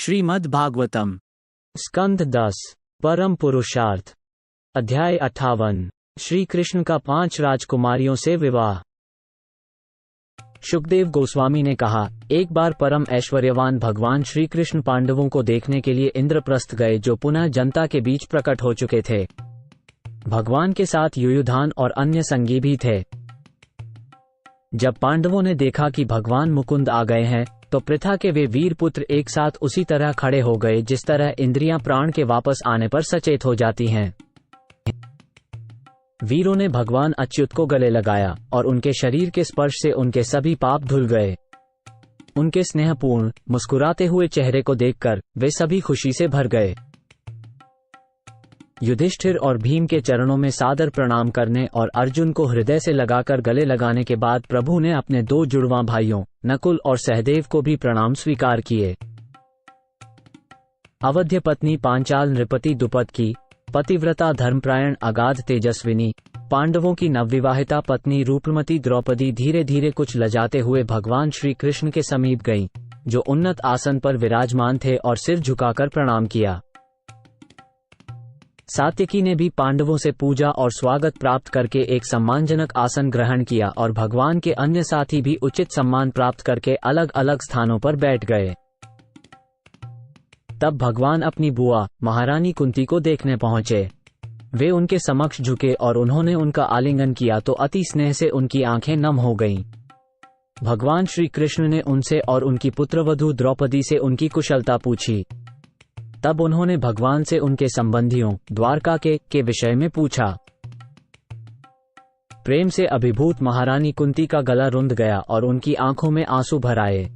श्रीमद् भागवतम स्कंध 10 परम पुरुषार्थ अध्याय 58 श्री कृष्ण का 5 राजकुमारियों से विवाह। शुकदेव गोस्वामी ने कहा, एक बार परम ऐश्वर्यवान भगवान श्री कृष्ण पांडवों को देखने के लिए इंद्रप्रस्थ गए, जो पुनः जनता के बीच प्रकट हो चुके थे। भगवान के साथ युयुधान और अन्य संगी भी थे। जब पांडवों ने देखा कि भगवान मुकुंद आ गए हैं, तो पृथा के वे वीर पुत्र एक साथ उसी तरह खड़े हो गए जिस तरह इंद्रियां प्राण के वापस आने पर सचेत हो जाती हैं। वीरों ने भगवान अच्युत को गले लगाया और उनके शरीर के स्पर्श से उनके सभी पाप धुल गए। उनके स्नेहपूर्ण मुस्कुराते हुए चेहरे को देखकर वे सभी खुशी से भर गए। युधिष्ठिर और भीम के चरणों में सादर प्रणाम करने और अर्जुन को हृदय से लगाकर गले लगाने के बाद प्रभु ने अपने 2 जुड़वां भाइयों नकुल और सहदेव को भी प्रणाम स्वीकार किए। अवध्य पत्नी पांचाल नृपति द्रुपद की पतिव्रता धर्मप्रायण अगाध तेजस्विनी पांडवों की नवविवाहिता पत्नी रूपमती द्रौपदी धीरे धीरे कुछ लजाते हुए भगवान श्री कृष्ण के समीप गईं, जो उन्नत आसन पर विराजमान थे, और सिर झुकाकर प्रणाम किया। सात्यकी ने भी पांडवों से पूजा और स्वागत प्राप्त करके एक सम्मानजनक आसन ग्रहण किया, और भगवान के अन्य साथी भी उचित सम्मान प्राप्त करके अलग अलग स्थानों पर बैठ गए। तब भगवान अपनी बुआ महारानी कुंती को देखने पहुंचे। वे उनके समक्ष झुके और उन्होंने उनका आलिंगन किया तो अति स्नेह से उनकी आंखें नम हो गईं। भगवान श्री कृष्ण ने उनसे और उनकी पुत्रवधू द्रौपदी से उनकी कुशलता पूछी। तब उन्होंने भगवान से उनके संबंधियों द्वारका के विषय में पूछा। प्रेम से अभिभूत महारानी कुंती का गला रुंध गया और उनकी आंखों में आंसू भर आए।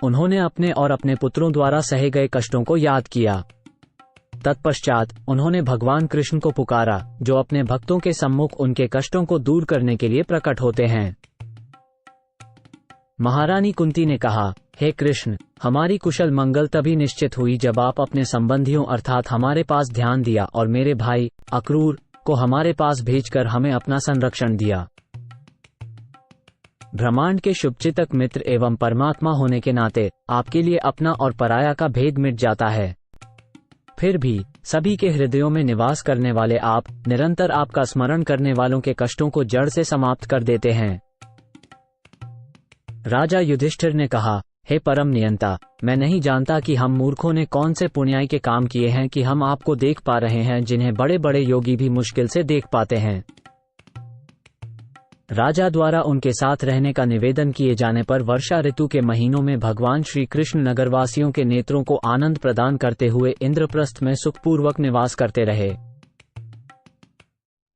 उन्होंने अपने और अपने पुत्रों द्वारा सहे गए कष्टों को याद किया। तत्पश्चात उन्होंने भगवान कृष्ण को पुकारा, जो अपने भक्तों के सम्मुख उनके कष्टों को दूर करने के लिए प्रकट होते हैं। महारानी कुंती ने कहा, हे कृष्ण, हमारी कुशल मंगल तभी निश्चित हुई जब आप अपने संबंधियों अर्थात हमारे पास ध्यान दिया और मेरे भाई अक्रूर को हमारे पास भेजकर हमें अपना संरक्षण दिया। ब्रह्मांड के शुभचिंतक मित्र एवं परमात्मा होने के नाते आपके लिए अपना और पराया का भेद मिट जाता है। फिर भी सभी के हृदयों में निवास करने वाले आप निरंतर आपका स्मरण करने वालों के कष्टों को जड़ से समाप्त कर देते हैं। राजा युधिष्ठिर ने कहा, हे परम नियंता, मैं नहीं जानता कि हम मूर्खों ने कौन से पुण्याई के काम किए हैं कि हम आपको देख पा रहे हैं, जिन्हें बड़े बड़े योगी भी मुश्किल से देख पाते हैं। राजा द्वारा उनके साथ रहने का निवेदन किए जाने पर वर्षा ऋतु के महीनों में भगवान श्री कृष्ण नगरवासियों के नेत्रों को आनंद प्रदान करते हुए इंद्रप्रस्थ में सुखपूर्वक निवास करते रहे।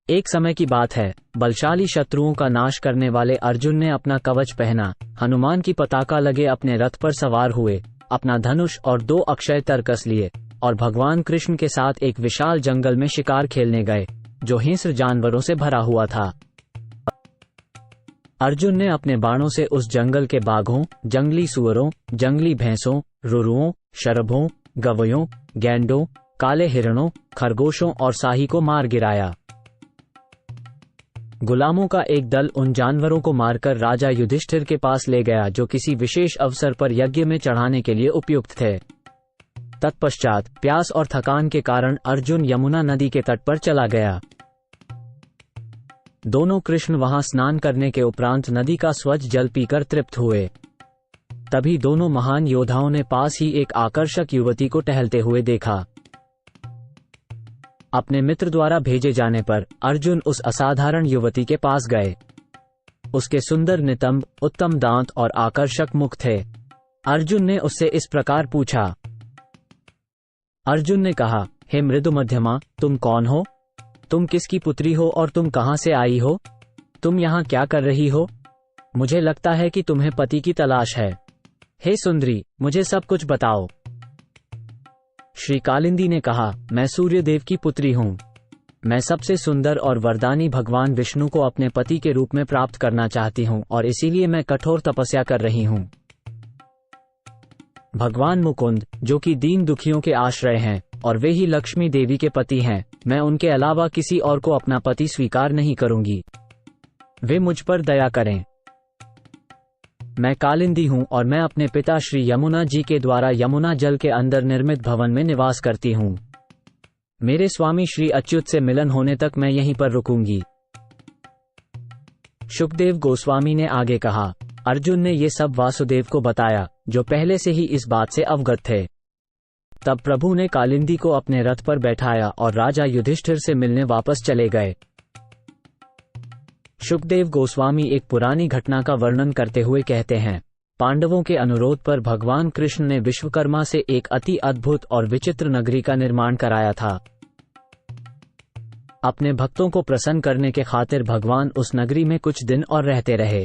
एक समय की बात है, बलशाली शत्रुओं का नाश करने वाले अर्जुन ने अपना कवच पहना, हनुमान की पताका लगे अपने रथ पर सवार हुए, अपना धनुष और 2 अक्षय तरकस लिए और भगवान कृष्ण के साथ एक विशाल जंगल में शिकार खेलने गए, जो हिंस्र जानवरों से भरा हुआ था। अर्जुन ने अपने बाणों से उस जंगल के बाघों, जंगली सुअरों, जंगली भैंसों, रुरुओं, शरभों, गवयों, गैंडों, काले हिरणों, खरगोशों और साही को मार गिराया। गुलामों का एक दल उन जानवरों को मारकर राजा युधिष्ठिर के पास ले गया, जो किसी विशेष अवसर पर यज्ञ में चढ़ाने के लिए उपयुक्त थे। तत्पश्चात प्यास और थकान के कारण अर्जुन यमुना नदी के तट पर चला गया। दोनों कृष्ण वहां स्नान करने के उपरांत नदी का स्वच्छ जल पीकर तृप्त हुए। तभी दोनों महान योद्धाओं ने पास ही एक आकर्षक युवती को टहलते हुए देखा। अपने मित्र द्वारा भेजे जाने पर अर्जुन उस असाधारण युवती के पास गए। उसके सुंदर नितंब, उत्तम दांत और आकर्षक मुख थे। अर्जुन ने उससे इस प्रकार पूछा। अर्जुन ने कहा, हे मृदु मध्यमा, तुम कौन हो? तुम किसकी पुत्री हो और तुम कहां से आई हो? तुम यहाँ क्या कर रही हो? मुझे लगता है कि तुम्हें पति की तलाश है। हे सुंदरी, मुझे सब कुछ बताओ। श्री कालिंदी ने कहा, मैं सूर्यदेव की पुत्री हूँ। मैं सबसे सुंदर और वरदानी भगवान विष्णु को अपने पति के रूप में प्राप्त करना चाहती हूँ, और इसीलिए मैं कठोर तपस्या कर रही हूँ। भगवान मुकुंद, जो कि दीन दुखियों के आश्रय हैं, और वे ही लक्ष्मी देवी के पति हैं, मैं उनके अलावा किसी और को अपना पति स्वीकार नहीं करूंगी। वे मुझ पर दया करें। मैं कालिंदी हूँ और मैं अपने पिता श्री यमुना जी के द्वारा यमुना जल के अंदर निर्मित भवन में निवास करती हूँ। मेरे स्वामी श्री अच्युत से मिलन होने तक मैं यहीं पर रुकूंगी। शुकदेव गोस्वामी ने आगे कहा, अर्जुन ने ये सब वासुदेव को बताया, जो पहले से ही इस बात से अवगत थे। तब प्रभु ने कालिंदी को अपने रथ पर बैठाया और राजा युधिष्ठिर से मिलने वापस चले गए। शुकदेव गोस्वामी एक पुरानी घटना का वर्णन करते हुए कहते हैं, पांडवों के अनुरोध पर भगवान कृष्ण ने विश्वकर्मा से एक अति अद्भुत और विचित्र नगरी का निर्माण कराया था। अपने भक्तों को प्रसन्न करने के खातिर भगवान उस नगरी में कुछ दिन और रहते रहे।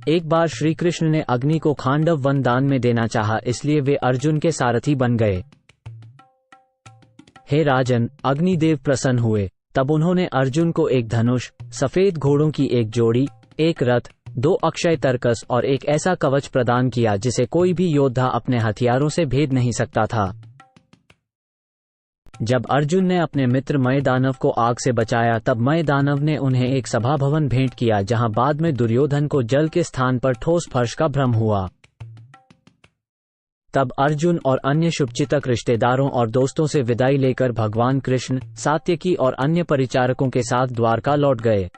एक बार श्री कृष्ण ने अग्नि को खांडव वन दान में देना चाहा, इसलिए वे अर्जुन के सारथी बन गए। हे राजन, अग्निदेव प्रसन्न हुए। तब उन्होंने अर्जुन को एक धनुष, सफेद घोड़ों की एक जोड़ी, एक रथ, 2 अक्षय तरकस और एक ऐसा कवच प्रदान किया जिसे कोई भी योद्धा अपने हथियारों से भेद नहीं सकता था। जब अर्जुन ने अपने मित्र मय दानव को आग से बचाया, तब मय दानव ने उन्हें एक सभा भवन भेंट किया, जहां बाद में दुर्योधन को जल के स्थान पर ठोस फर्श का भ्रम हुआ। तब अर्जुन और अन्य शुभचिंतक रिश्तेदारों और दोस्तों से विदाई लेकर भगवान कृष्ण, सात्यकी और अन्य परिचारकों के साथ द्वारका लौट गए।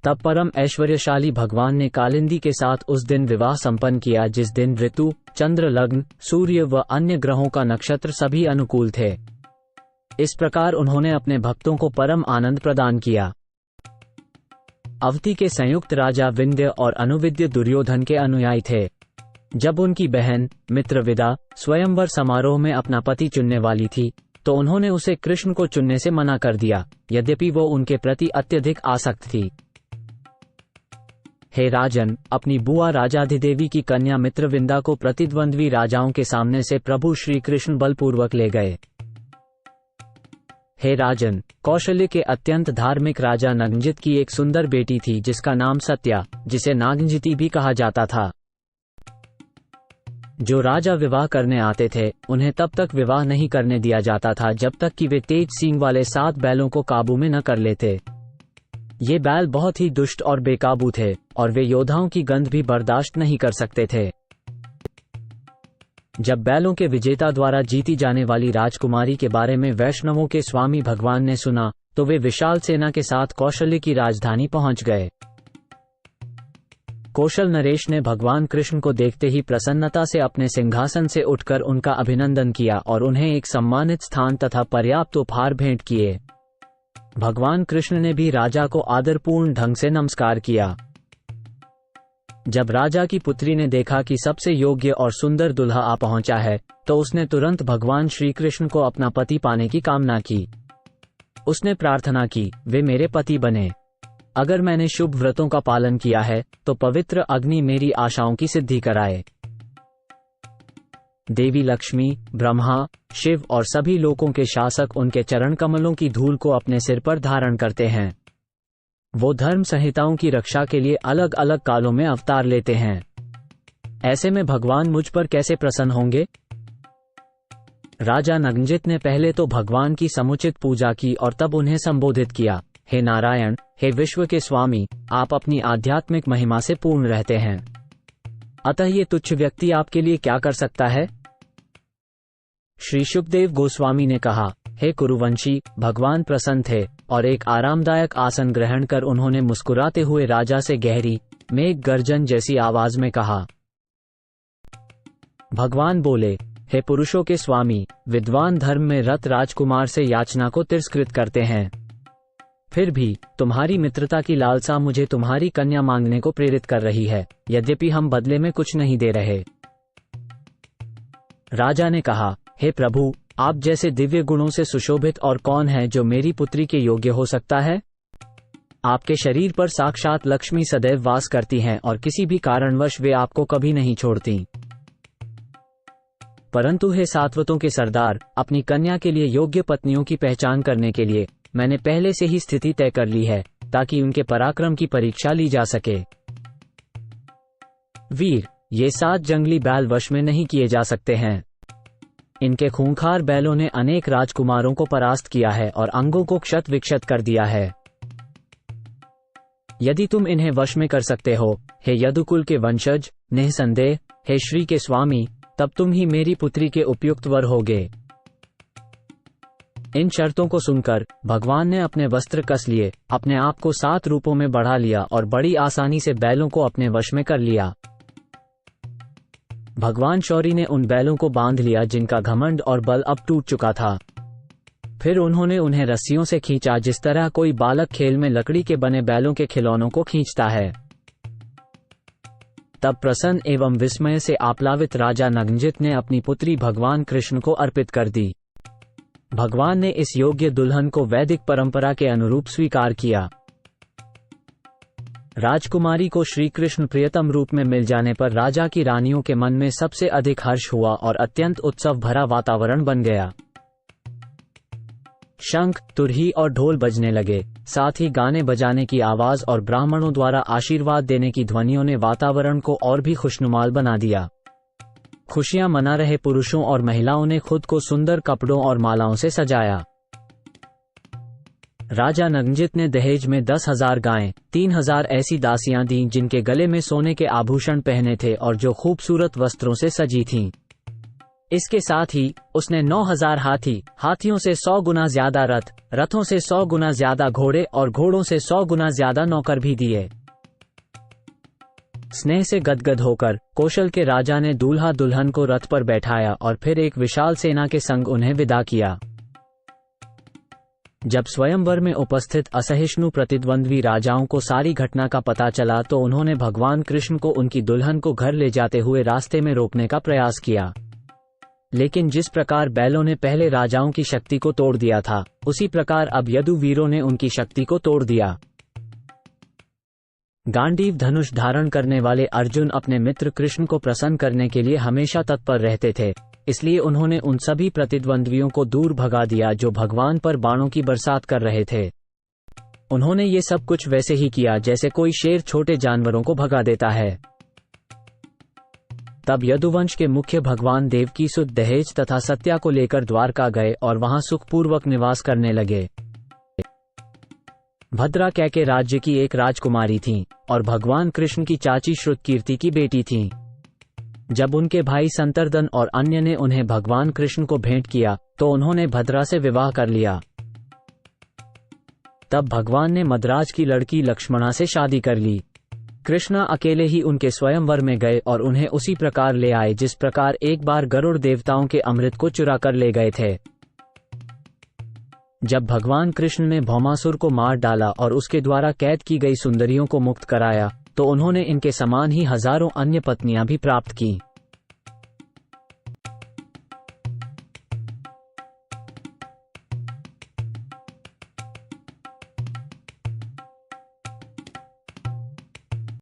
तब परम ऐश्वर्यशाली भगवान ने कालिंदी के साथ उस दिन विवाह संपन्न किया, जिस दिन ऋतु, चंद्र, लग्न, सूर्य व अन्य ग्रहों का नक्षत्र सभी अनुकूल थे। इस प्रकार उन्होंने अपने भक्तों को परम आनंद प्रदान किया। अवधि के संयुक्त राजा विंध्य और अनुविद्य दुर्योधन के अनुयायी थे। जब उनकी बहन मित्रविदा स्वयंवर समारोह में अपना पति चुनने वाली थी, तो उन्होंने उसे कृष्ण को चुनने से मना कर दिया, यद्यपि वो उनके प्रति अत्यधिक आसक्त थी। हे राजन, अपनी बुआ राजाधिदेवी की कन्या मित्रविंदा को प्रतिद्वंद्वी राजाओं के सामने से प्रभु श्री कृष्ण बलपूर्वक ले गए। हे राजन, कौशल्य के अत्यंत धार्मिक राजा नगंजित की एक सुंदर बेटी थी, जिसका नाम सत्या, जिसे नागंजिती भी कहा जाता था। जो राजा विवाह करने आते थे, उन्हें तब तक विवाह नहीं करने दिया जाता था जब तक कि वे तेज सींग वाले 7 बैलों को काबू में न कर लेते। ये बैल बहुत ही दुष्ट और बेकाबू थे, और वे योद्धाओं की गंध भी बर्दाश्त नहीं कर सकते थे। जब बैलों के विजेता द्वारा जीती जाने वाली राजकुमारी के बारे में वैष्णवों के स्वामी भगवान ने सुना, तो वे विशाल सेना के साथ कौशल्य की राजधानी पहुंच गए। कौशल नरेश ने भगवान कृष्ण को देखते ही प्रसन्नता से अपने सिंहासन से उठकर उनका अभिनंदन किया और उन्हें एक सम्मानित स्थान तथा पर्याप्त उपहार भेंट किए। भगवान कृष्ण ने भी राजा को आदरपूर्ण ढंग से नमस्कार किया। जब राजा की पुत्री ने देखा कि सबसे योग्य और सुंदर दुल्हा आ पहुंचा है, तो उसने तुरंत भगवान श्री कृष्ण को अपना पति पाने की कामना की। उसने प्रार्थना की, वे मेरे पति बने। अगर मैंने शुभ व्रतों का पालन किया है, तो पवित्र अग्नि मेरी आशाओं की सिद्धि कराए। देवी लक्ष्मी, ब्रह्मा, शिव और सभी लोकों के शासक उनके चरण कमलों की धूल को अपने सिर पर धारण करते हैं। वो धर्म संहिताओं की रक्षा के लिए अलग अलग कालों में अवतार लेते हैं। ऐसे में भगवान मुझ पर कैसे प्रसन्न होंगे? राजा नगंजित ने पहले तो भगवान की समुचित पूजा की और तब उन्हें संबोधित किया, हे नारायण, हे विश्व के स्वामी, आप अपनी आध्यात्मिक महिमा से पूर्ण रहते हैं। अतः ये तुच्छ व्यक्ति आपके लिए क्या कर सकता है? श्री शुकदेव गोस्वामी ने कहा, हे कुरुवंशी, भगवान प्रसन्न थे और एक आरामदायक आसन ग्रहण कर उन्होंने मुस्कुराते हुए राजा से गहरी मेघ गर्जन जैसी आवाज में कहा। भगवान बोले, हे पुरुषों के स्वामी, विद्वान धर्म में रत राजकुमार से याचना को तिरस्कृत करते हैं। फिर भी तुम्हारी मित्रता की लालसा मुझे तुम्हारी कन्या मांगने को प्रेरित कर रही है, यद्यपि हम बदले में कुछ नहीं दे रहे। राजा ने कहा, हे प्रभु, आप जैसे दिव्य गुणों से सुशोभित और कौन है जो मेरी पुत्री के योग्य हो सकता है? आपके शरीर पर साक्षात लक्ष्मी सदैव वास करती हैं और किसी भी कारणवश वे आपको कभी नहीं छोड़ती। परंतु हे सात्वतों के सरदार, अपनी कन्या के लिए योग्य पत्नियों की पहचान करने के लिए मैंने पहले से ही स्थिति तय कर ली है, ताकि उनके पराक्रम की परीक्षा ली जा सके। वीर, ये 7 जंगली बैल वश में नहीं किए जा सकते हैं। इनके खूंखार बैलों ने अनेक राजकुमारों को परास्त किया है और अंगों को क्षत विक्षत कर दिया है। यदि तुम इन्हें वश में कर सकते हो, हे यदुकुल के वंशज, निःसंदेह, हे श्री के स्वामी, तब तुम ही मेरी पुत्री के उपयुक्त वर होगे। इन शर्तों को सुनकर भगवान ने अपने वस्त्र कस लिए, अपने आप को 7 रूपों में बढ़ा लिया और बड़ी आसानी से बैलों को अपने वश में कर लिया। भगवान शौरी ने उन बैलों को बांध लिया जिनका घमंड और बल अब टूट चुका था। फिर उन्होंने उन्हें रस्सियों से खींचा, जिस तरह कोई बालक खेल में लकड़ी के बने बैलों के खिलौनों को खींचता है। तब प्रसन्न एवं विस्मय से आप्लावित राजा नगंजित ने अपनी पुत्री भगवान कृष्ण को अर्पित कर दी। भगवान ने इस योग्य दुल्हन को वैदिक परंपरा के अनुरूप स्वीकार किया। राजकुमारी को श्री कृष्ण प्रियतम रूप में मिल जाने पर राजा की रानियों के मन में सबसे अधिक हर्ष हुआ और अत्यंत उत्सव भरा वातावरण बन गया। शंख, तुरही और ढोल बजने लगे, साथ ही गाने बजाने की आवाज और ब्राह्मणों द्वारा आशीर्वाद देने की ध्वनियों ने वातावरण को और भी खुशनुमाल बना दिया। खुशियां मना रहे पुरुषों और महिलाओं ने खुद को सुंदर कपड़ों और मालाओं से सजाया। राजा नगंजित ने दहेज में 10,000 गायें, 3,000 ऐसी दासियां दीं जिनके गले में सोने के आभूषण पहने थे और जो खूबसूरत वस्त्रों से सजी थीं। इसके साथ ही उसने 9,000 हाथी, हाथियों से 100 गुना ज्यादा रथ, रथों से 100 गुना ज्यादा घोड़े और घोड़ों से 100 गुना ज्यादा नौकर भी दिए। स्नेह से गदगद होकर कौशल के राजा ने दूल्हा दुल्हन को रथ पर बैठाया और फिर एक विशाल सेना के संग उन्हें विदा किया। जब स्वयंवर में उपस्थित असहिष्णु प्रतिद्वंद्वी राजाओं को सारी घटना का पता चला तो उन्होंने भगवान कृष्ण को उनकी दुल्हन को घर ले जाते हुए रास्ते में रोकने का प्रयास किया। लेकिन जिस प्रकार बैलों ने पहले राजाओं की शक्ति को तोड़ दिया था, उसी प्रकार अब यदुवीरों ने उनकी शक्ति को तोड़ दिया। गांडीव धनुष धारण करने वाले अर्जुन अपने मित्र कृष्ण को प्रसन्न करने के लिए हमेशा तत्पर रहते थे, इसलिए उन्होंने उन सभी प्रतिद्वंद्वियों को दूर भगा दिया जो भगवान पर बाणों की बरसात कर रहे थे। उन्होंने ये सब कुछ वैसे ही किया जैसे कोई शेर छोटे जानवरों को भगा देता है। तब यदुवंश के मुख्य भगवान देवकी सुत दहेज तथा सत्या को लेकर द्वारका गए और वहां सुखपूर्वक निवास करने लगे। भद्रा कैके राज्य की एक राजकुमारी थीं और भगवान कृष्ण की चाची श्रुतकीर्ति की बेटी थीं। जब उनके भाई संतर्दन और अन्य ने उन्हें भगवान कृष्ण को भेंट किया तो उन्होंने भद्रा से विवाह कर लिया। तब भगवान ने मद्राज की लड़की लक्ष्मणा से शादी कर ली। कृष्णा अकेले ही उनके स्वयंवर में गए और उन्हें उसी प्रकार ले आए जिस प्रकार एक बार गरुड़ देवताओं के अमृत को चुरा कर ले गए थे। जब भगवान कृष्ण ने भौमासुर को मार डाला और उसके द्वारा कैद की गई सुंदरियों को मुक्त कराया तो उन्होंने इनके समान ही हजारों अन्य पत्नियां भी प्राप्त की।